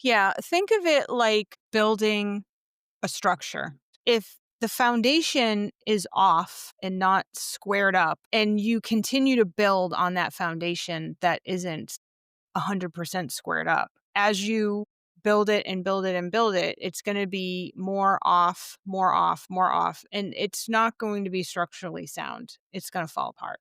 Yeah, think of it like building a structure. If the foundation is off and not squared up, and you continue to build on that foundation that isn't 100% squared up, as you build it and build it and build it, it's going to be more off, more off, more off, and it's not going to be structurally sound. It's going to fall apart.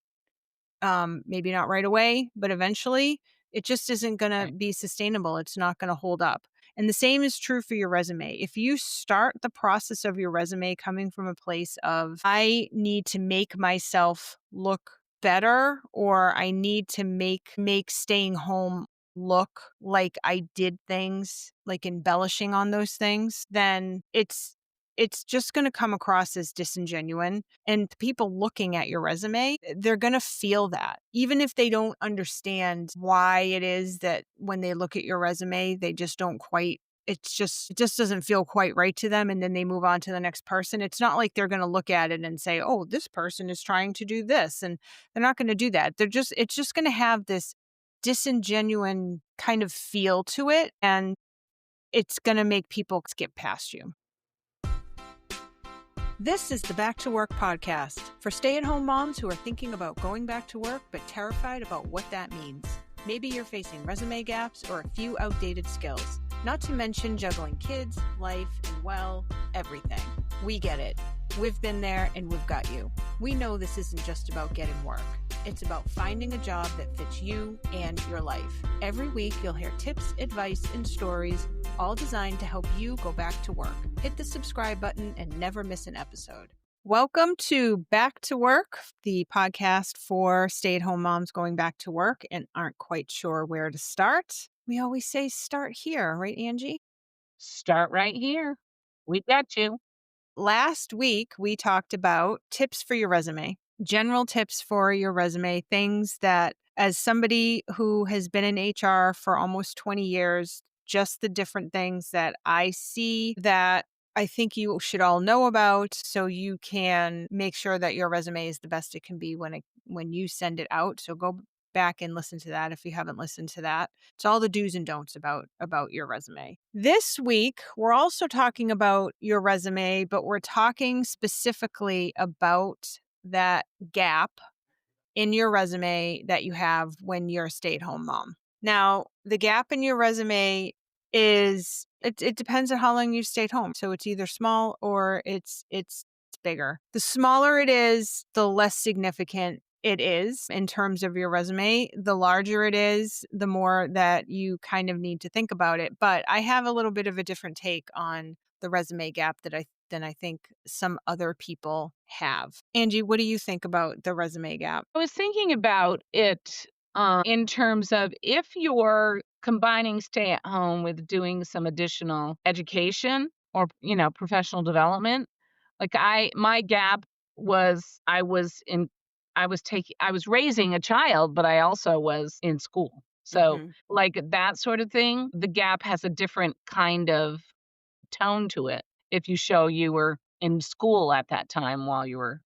Maybe not right away, but eventually it just isn't going to Right. be sustainable. It's not going to hold up. And the same is true for your resume. If you start the process of your resume coming from a place of, I need to make myself look better, or I need to make staying home look like I did things, like embellishing on those things, then it's just going to come across as disingenuous. And people looking at your resume, they're going to feel that. Even if they don't understand why it is that when they look at your resume, they just don't quite, it just doesn't feel quite right to them. And then they move on to the next person. It's not like they're going to look at it and say, oh, this person is trying to do this. And they're not going to do that. It's just going to have this disingenuous kind of feel to it. And it's going to make people skip past you. This is the Back to Work podcast for stay-at-home moms who are thinking about going back to work but terrified about what that means. Maybe you're facing resume gaps or a few outdated skills, not to mention juggling kids, life, and well, everything. We get it. We've been there and we've got you. We know this isn't just about getting work. It's about finding a job that fits you and your life. Every week, you'll hear tips, advice, and stories, all designed to help you go back to work. Hit the subscribe button and never miss an episode. Welcome to Back to Work, the podcast for stay-at-home moms going back to work and aren't quite sure where to start. We always say start here, right, Angie? Start right here. We got you. Last week, we talked about tips for your resume, general tips for your resume, things that, as somebody who has been in HR for almost 20 years, just the different things that I see that I think you should all know about so you can make sure that your resume is the best it can be when you send it out. So go back and listen to that if you haven't listened to that. It's all the do's and don'ts about your resume. This week, we're also talking about your resume, but we're talking specifically about that gap in your resume that you have when you're a stay-at-home mom. Now, the gap in your resume it depends on how long you stayed home. So it's either small or it's bigger. The smaller it is, the less significant it is in terms of your resume. The larger it is, the more that you kind of need to think about it. But I have a little bit of a different take on the resume gap than I think some other people have. Angie, what do you think about the resume gap? I was thinking about it in terms of if you're combining stay at home with doing some additional education or, professional development. Like my gap was I was raising a child, but I also was in school. So Mhm. like that sort of thing, the gap has a different kind of tone to it if you show you were in school at that time while you were,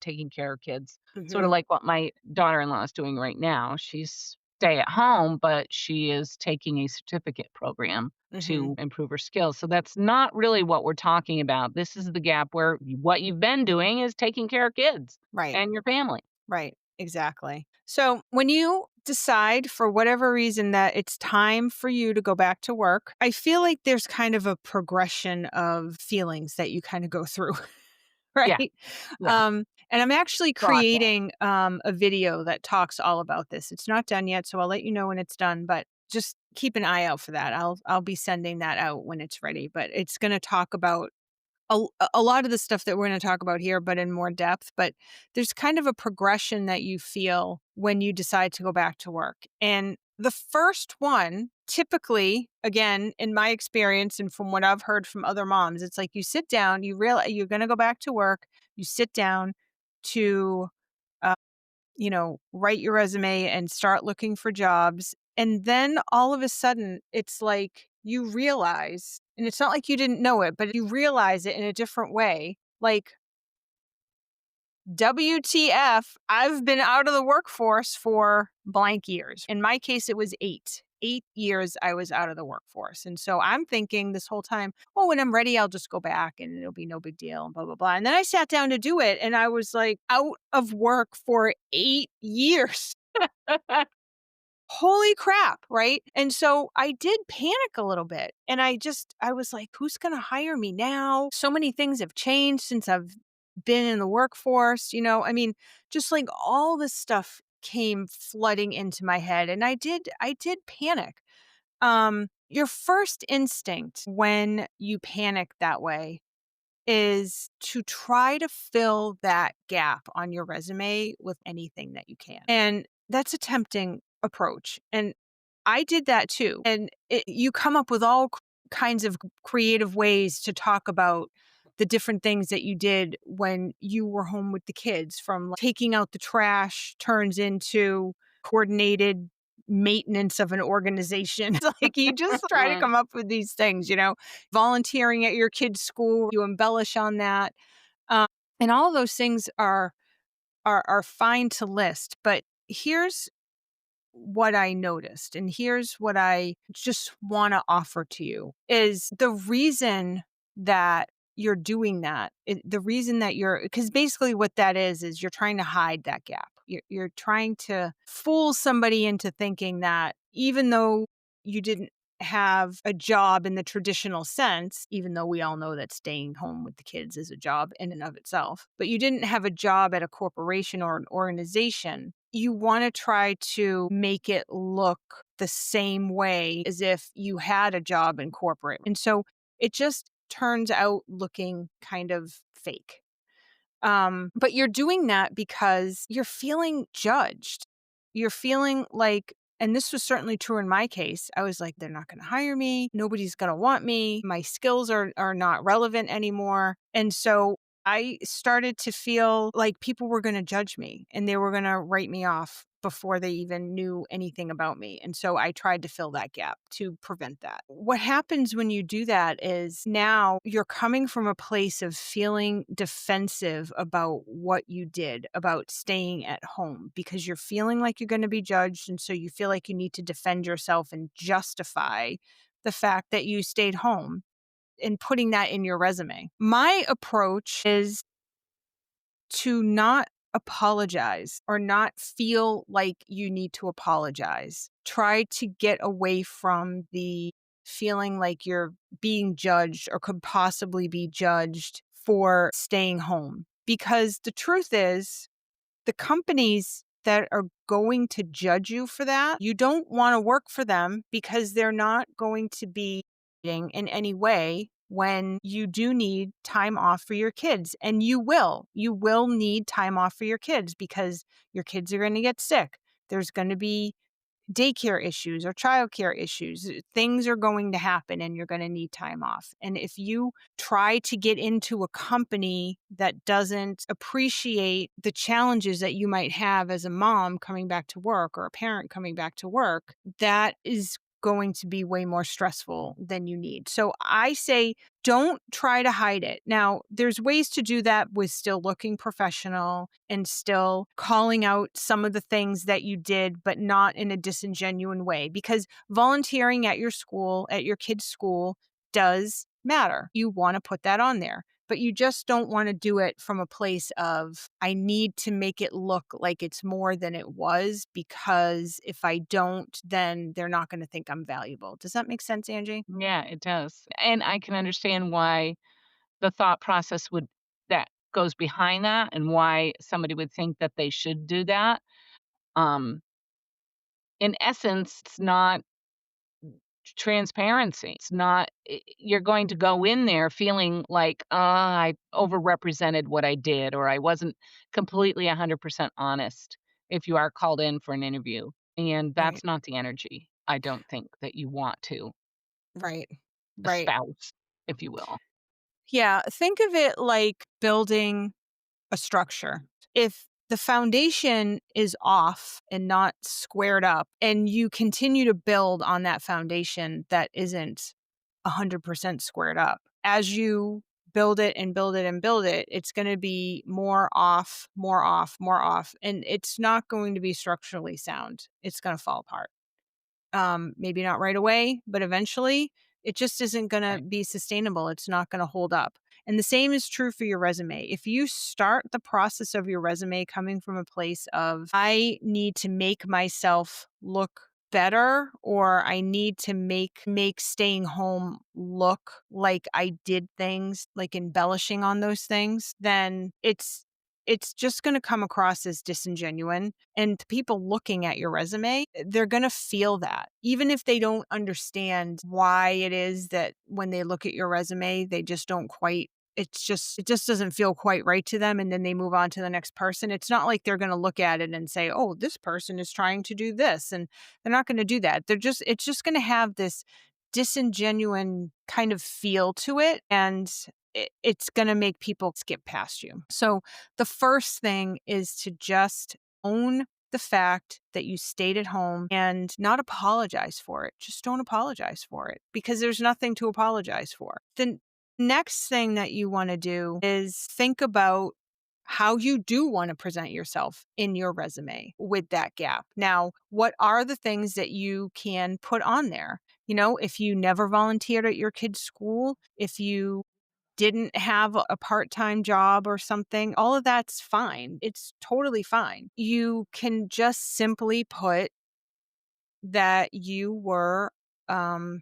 taking care of kids. Sort of Mhm. like what my daughter-in-law is doing right now. She's stay at home, but she is taking a certificate program Mhm. to improve her skills. So that's not really what we're talking about. This is the gap where what you've been doing is taking care of kids Right. and your family. Right. Exactly. So when you decide for whatever reason that it's time for you to go back to work, I feel like there's kind of a progression of feelings that you kind of go through. Yeah, Right. yeah, And I'm actually process. creating a video that talks all about this. It's not done yet, so I'll let you know when it's done, but just keep an eye out for that. I'll be sending that out when it's ready, but it's going to talk about a lot of the stuff that we're going to talk about here, but in more depth. But there's kind of a progression that you feel when you decide to go back to work. And the first one, typically, again, in my experience and from what I've heard from other moms, it's like you sit down, you realize you're going to go back to work, you sit down to uh, write your resume and start looking for jobs. And then all of a sudden, it's like you realize, and it's not like you didn't know it, but you realize it in a different way. Like, WTF, I've been out of the workforce for blank years. In my case, it was 8. 8 years I was out of the workforce. And so I'm thinking this whole time, oh, when I'm ready, I'll just go back and it'll be no big deal and blah, blah, blah. And then I sat down to do it and I was like out of work for 8 years. Holy crap, right? And so I did panic a little bit. And I was like, who's going to hire me now? So many things have changed since I've been in the workforce. I mean, just like all this stuff came flooding into my head and I did panic. Your first instinct when you panic that way is to try to fill that gap on your resume with anything that you can. And that's a tempting approach. And I did that too. And you come up with all kinds of creative ways to talk about the different things that you did when you were home with the kids, from like, taking out the trash turns into coordinated maintenance of an organization. It's like you just try to come up with these things, volunteering at your kid's school, you embellish on that. Um, and all those things are fine to list, but here's what I noticed, and here's what I just want to offer to you is the reason that you're doing that. The reason that because basically what that is you're trying to hide that gap. You're trying to fool somebody into thinking that even though you didn't have a job in the traditional sense, even though we all know that staying home with the kids is a job in and of itself, but you didn't have a job at a corporation or an organization, you want to try to make it look the same way as if you had a job in corporate. And so it just turns out looking kind of fake. But you're doing that because you're feeling judged. You're feeling like, and this was certainly true in my case, I was like, they're not going to hire me. Nobody's going to want me. My skills are not relevant anymore. And so I started to feel like people were going to judge me and they were going to write me off before they even knew anything about me. And so I tried to fill that gap to prevent that. What happens when you do that is now you're coming from a place of feeling defensive about what you did, about staying at home, because you're feeling like you're going to be judged. And so you feel like you need to defend yourself and justify the fact that you stayed home and putting that in your resume. My approach is to not apologize or not feel like you need to apologize. Try to get away from the feeling like you're being judged or could possibly be judged for staying home. Because the truth is, the companies that are going to judge you for that, you don't want to work for them because they're not going to be in any way when you do need time off for your kids. And you will need time off for your kids because your kids are going to get sick. There's going to be daycare issues or childcare issues. Things are going to happen and you're going to need time off. And if you try to get into a company that doesn't appreciate the challenges that you might have as a mom coming back to work or a parent coming back to work, that is going to be way more stressful than you need. So I say don't try to hide it. Now, there's ways to do that with still looking professional and still calling out some of the things that you did, but not in a disingenuous way, because volunteering at your school, at your kid's school, does matter. You want to put that on there, but you just don't want to do it from a place of, I need to make it look like it's more than it was, because if I don't, then they're not going to think I'm valuable. Does that make sense, Angie? Yeah, it does. And I can understand why the thought process would that goes behind that and why somebody would think that they should do that. Um, in essence, it's not transparency. It's not you're going to go in there feeling like, I overrepresented what I did, or I wasn't completely 100% honest if you are called in for an interview. And Right. that's not the energy I don't think that you want to Right. Right. espouse, if you will. Yeah. Think of it like building a structure. If the foundation is off and not squared up, and you continue to build on that foundation that isn't 100% squared up, as you build it and build it and build it, it's going to be more off, more off, more off. And it's not going to be structurally sound. It's going to fall apart. maybe not right away, but eventually it just isn't going to Right. be sustainable. It's not going to hold up. And the same is true for your resume. If you start the process of your resume coming from a place of, I need to make myself look better, or I need to make staying home look like I did things, like embellishing on those things, then it's just going to come across as disingenuous, and people looking at your resume, they're going to feel that. Even if they don't understand why it is that when they look at your resume, they just don't quite, it just doesn't feel quite right to them, and then they move on to the next person. It's not like they're going to look at it and say, "Oh, this person is trying to do this." And they're not going to do that. It's just going to have this disingenuine kind of feel to it, and it's going to make people skip past you. So the first thing is to just own the fact that you stayed at home and not apologize for it. Just don't apologize for it, because there's nothing to apologize for. The next thing that you want to do is think about how you do want to present yourself in your resume with that gap. Now, what are the things that you can put on there? If you never volunteered at your kid's school, if you didn't have a part-time job or something, all of that's fine. It's totally fine. You can just simply put that you were um,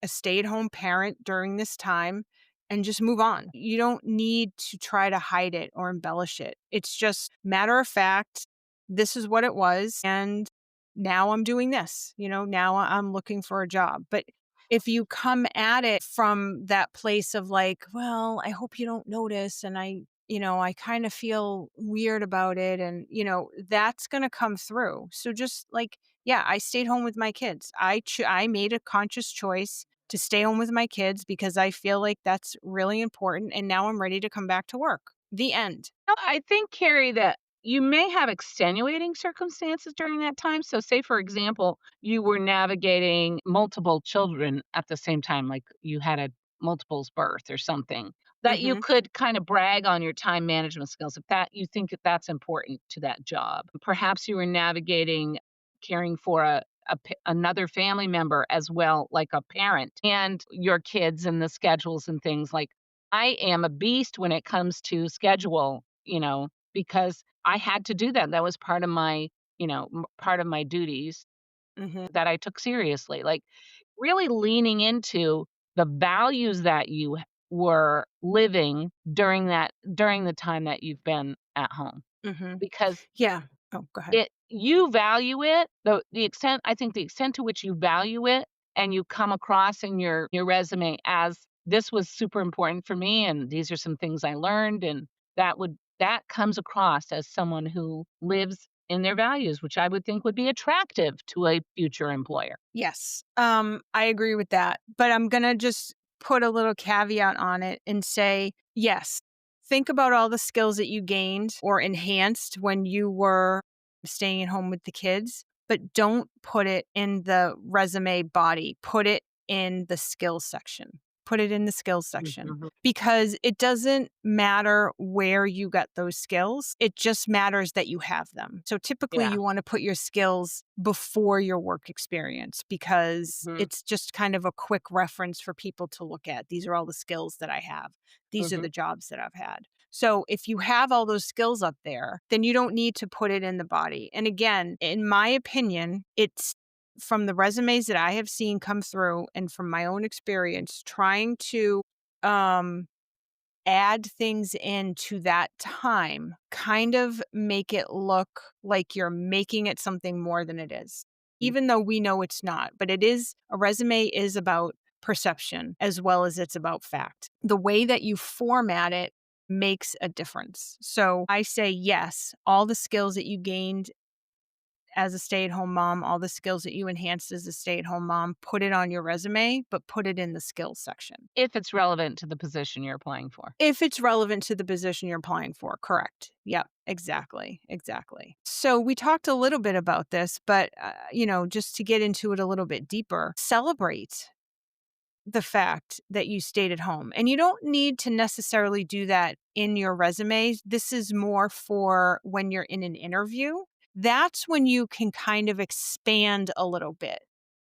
a stay-at-home parent during this time and just move on. You don't need to try to hide it or embellish it. It's just matter of fact, this is what it was, and now I'm doing this. Now I'm looking for a job. But if you come at it from that place of like, well, I hope you don't notice, and I kind of feel weird about it, and that's going to come through. So just like, yeah, I stayed home with my kids. I made a conscious choice to stay home with my kids because I feel like that's really important, and now I'm ready to come back to work. The end. No, I think, Carrie, that you may have extenuating circumstances during that time. So, say, for example, you were navigating multiple children at the same time, like you had a multiples birth or something, that you Mhm. could kind of brag on your time management skills if that you think that that's important to that job. Perhaps you were navigating caring for another family member as well, like a parent, and your kids and the schedules and things like I am a beast when it comes to schedule, because I had to do that. That was part of my, part of my duties Mhm. that I took seriously. Like really leaning into the values that you were living during the time that you've been at home Mhm. because Yeah. Oh, go ahead. it you value it, the extent to which you value it and you come across in your resume as, "This was super important for me, and these are some things I learned," and that comes across as someone who lives in their values, which I would think would be attractive to a future employer. Yes. I agree with that, but I'm going to just put a little caveat on it and say, yes, think about all the skills that you gained or enhanced when you were staying at home with the kids, but don't put it in the resume body. Put it in the skills section. Put it in the skills section, Mhm. because it doesn't matter where you got those skills. It just matters that you have them. So typically Yeah. you want to put your skills before your work experience, because Mhm. it's just kind of a quick reference for people to look at. These are all the skills that I have. These are Mhm. the jobs that I've had. So if you have all those skills up there, then you don't need to put it in the body. And again, in my opinion, it's from the resumes that I have seen come through and from my own experience trying to um add things into that time, kind of make it look like you're making it something more than it is. Even though we know it's not, but a resume is about perception as well as it's about fact. The way that you format it makes a difference. So I say yes, all the skills that you gained as a stay-at-home mom, all the skills that you enhanced as a stay-at-home mom, put it on your resume, but put it in the skills section. If it's relevant to the position you're applying for. If it's relevant to the position you're applying for, correct. Yep, exactly, exactly. So we talked a little bit about this, but just to get into it a little bit deeper, celebrate the fact that you stayed at home. And you don't need to necessarily do that in your resume. This is more for when you're in an interview. That's when you can kind of expand a little bit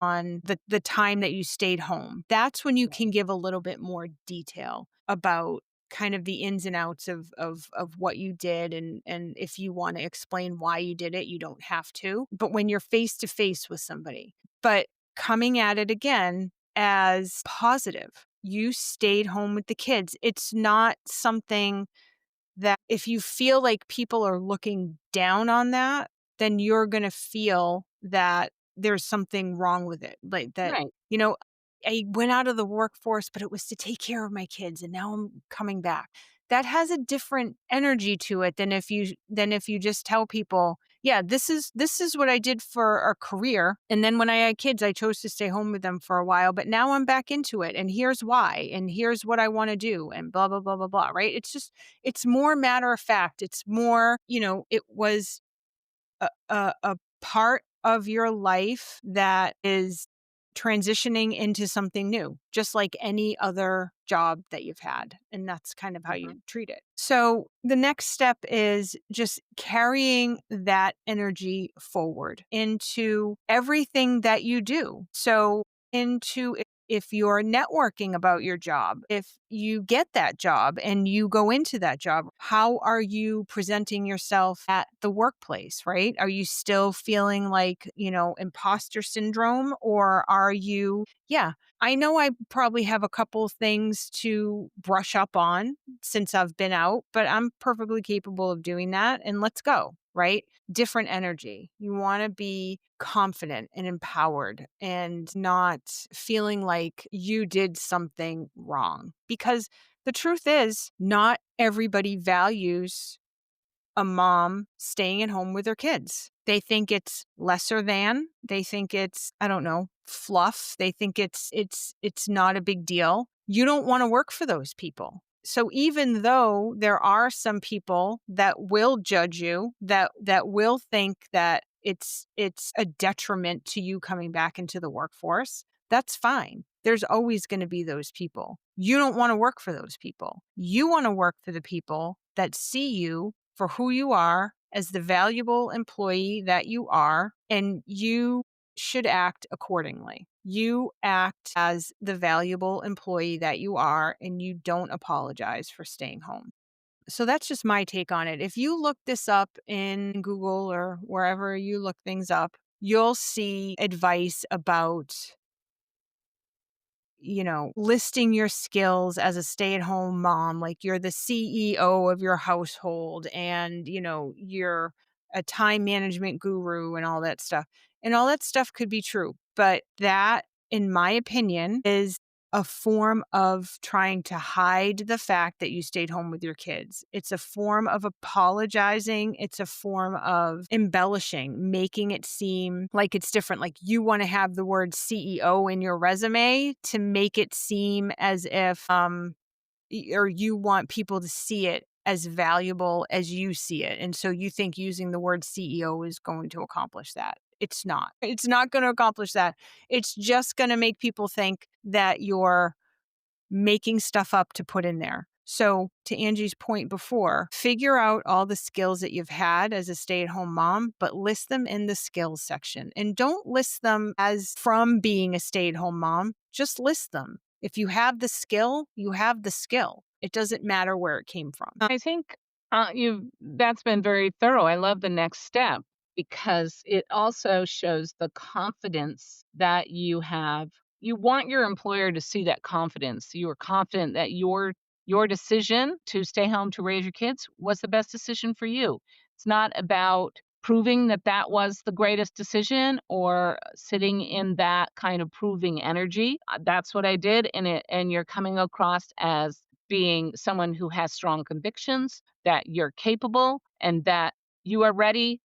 on the time that you stayed home. That's when you can give a little bit more detail about kind of the ins and outs of what you did, and if you want to explain why you did it, you don't have to. But when you're face to face with somebody, but coming at it again as positive. You stayed home with the kids. It's not something that if you feel like people are looking down on that, then you're gonna feel that there's something wrong with it. Like that, Right. you know, I went out of the workforce, but it was to take care of my kids and now I'm coming back. That has a different energy to it than if you just tell people, yeah, this is what I did for a career. And then when I had kids, I chose to stay home with them for a while, but now I'm back into it. And here's why, and here's what I want to do, and blah, blah, blah, blah, blah. Right. It's more matter of fact. It's more, it was a part of your life that is transitioning into something new, just like any other job that you've had. And that's kind of how Mhm. you treat it. So the next step is just carrying that energy forward into everything that you do. So into if you're networking about your job, if you get that job and you go into that job, how are you presenting yourself at the workplace, right? Are you still feeling like, imposter syndrome, or are you, yeah, I know I probably have a couple things to brush up on since I've been out, but I'm perfectly capable of doing that. And let's go, right? Different energy. You want to be confident and empowered and not feeling like you did something wrong. Because the truth is, not everybody values a mom staying at home with their kids. They think it's lesser than. They think it's, I don't know, fluff. They think it's not a big deal. You don't want to work for those people. So even though there are some people that will judge you, that will think that it's a detriment to you coming back into the workforce, that's fine. There's always going to be those people. You don't want to work for those people. You want to work for the people that see you for who you are as the valuable employee that you are, and you should act accordingly. You act as the valuable employee that you are, and you don't apologize for staying home. So that's just my take on it. If you look this up in Google or wherever you look things up, you'll see advice about listing your skills as a stay-at-home mom, like you're the CEO of your household and, you're a time management guru and all that stuff. And all that stuff could be true, but that, in my opinion, is a form of trying to hide the fact that you stayed home with your kids. It's a form of apologizing. It's a form of embellishing, making it seem like it's different. Like you want to have the word CEO in your resume to make it seem as if, or you want people to see it as valuable as you see it. And so you think using the word CEO is going to accomplish that. It's not. It's not going to accomplish that. It's just going to make people think that you're making stuff up to put in there. So, to Angie's point before, figure out all the skills that you've had as a stay at home mom, but list them in the skills section. And don't list them as from being a stay at home mom, just list them. If you have the skill, you have the skill. It doesn't matter where it came from. I think you that's been very thorough. I love the next step because it also shows the confidence that you have. You want your employer to see that confidence. You are confident that your decision to stay home to raise your kids was the best decision for you. It's not about proving that that was the greatest decision or sitting in that kind of proving energy. That's what I did, and you're coming across as being someone who has strong convictions, that you're capable, and that you're ready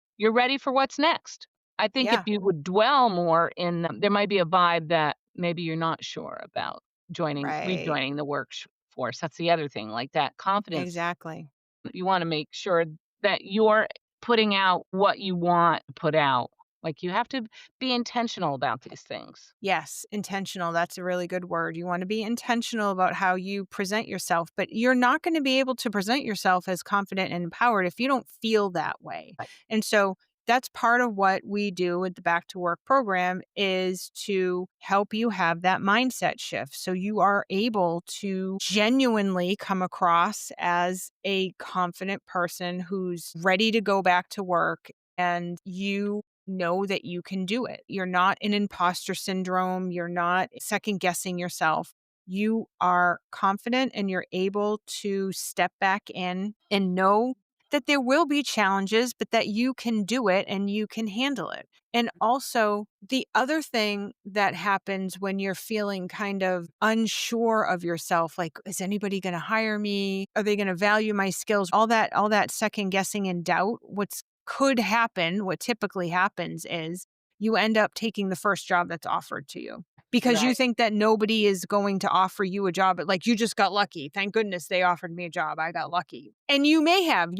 for what's next. I think if Yeah, you would dwell more in there might be a vibe that maybe you're not sure about right. rejoining the workforce. That's the other thing, like that confidence. Exactly. You wanna make sure that you're putting out what you want to put out. Like, you have to be intentional about these things. Yes, intentional. That's a really good word. You want to be intentional about how you present yourself, but you're not going to be able to present yourself as confident and empowered if you don't feel that way. Right. And so That's part of what we do with the Back to Work program is to help you have that mindset shift. So you are able to genuinely come across as a confident person who's ready to go back to work and you know that you can do it. You're not in imposter syndrome. You're not second guessing yourself. You are confident and you're able to step back in and know that there will be challenges, but that you can do it and you can handle it. And also, the other thing that happens when you're feeling kind of unsure of yourself, like, is anybody going to hire me? Are they going to value my skills? All that second guessing and doubt, what's could happen, what typically happens is you end up taking the first job that's offered to you because you Right. think that nobody is going to offer you a job. But like you just got lucky. Thank goodness they offered me a job. I got lucky. And you may have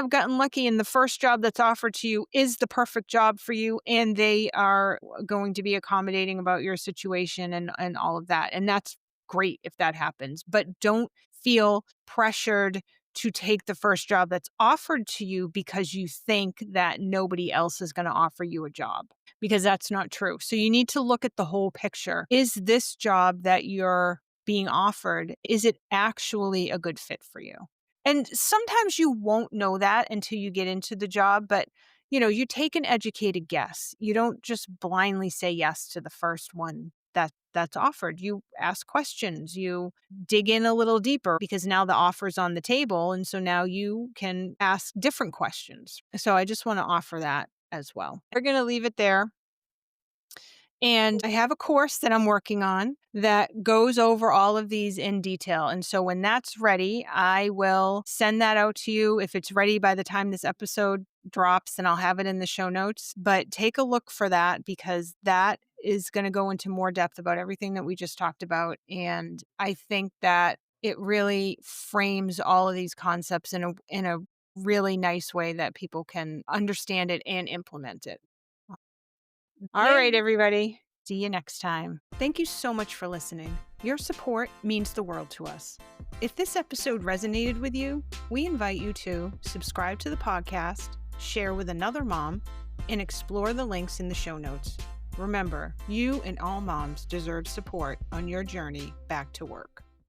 gotten lucky and the first job that's offered to you is the perfect job for you. And they are going to be accommodating about your situation and all of that. And that's great if that happens. But don't feel pressured to take the first job that's offered to you because you think that nobody else is going to offer you a job, because that's not true. So you need to look at the whole picture. Is this job that you're being offered, is it actually a good fit for you? And sometimes you won't know that until you get into the job, but you take an educated guess. You don't just blindly say yes to the first one that's offered. You ask questions, you dig in a little deeper because now the offer's on the table. And so now you can ask different questions. So I just want to offer that as well. We're going to leave it there. And I have a course that I'm working on that goes over all of these in detail. And so when that's ready, I will send that out to you. If it's ready by the time this episode drops, then I'll have it in the show notes. But take a look for that because that is going to go into more depth about everything that we just talked about. And I think that it really frames all of these concepts in a really nice way that people can understand it and implement it. All right, Yay. everybody. See you next time. Thank you so much for listening. Your support means the world to us. If this episode resonated with you, we invite you to subscribe to the podcast, share with another mom, and explore the links in the show notes. Remember, you and all moms deserve support on your journey back to work.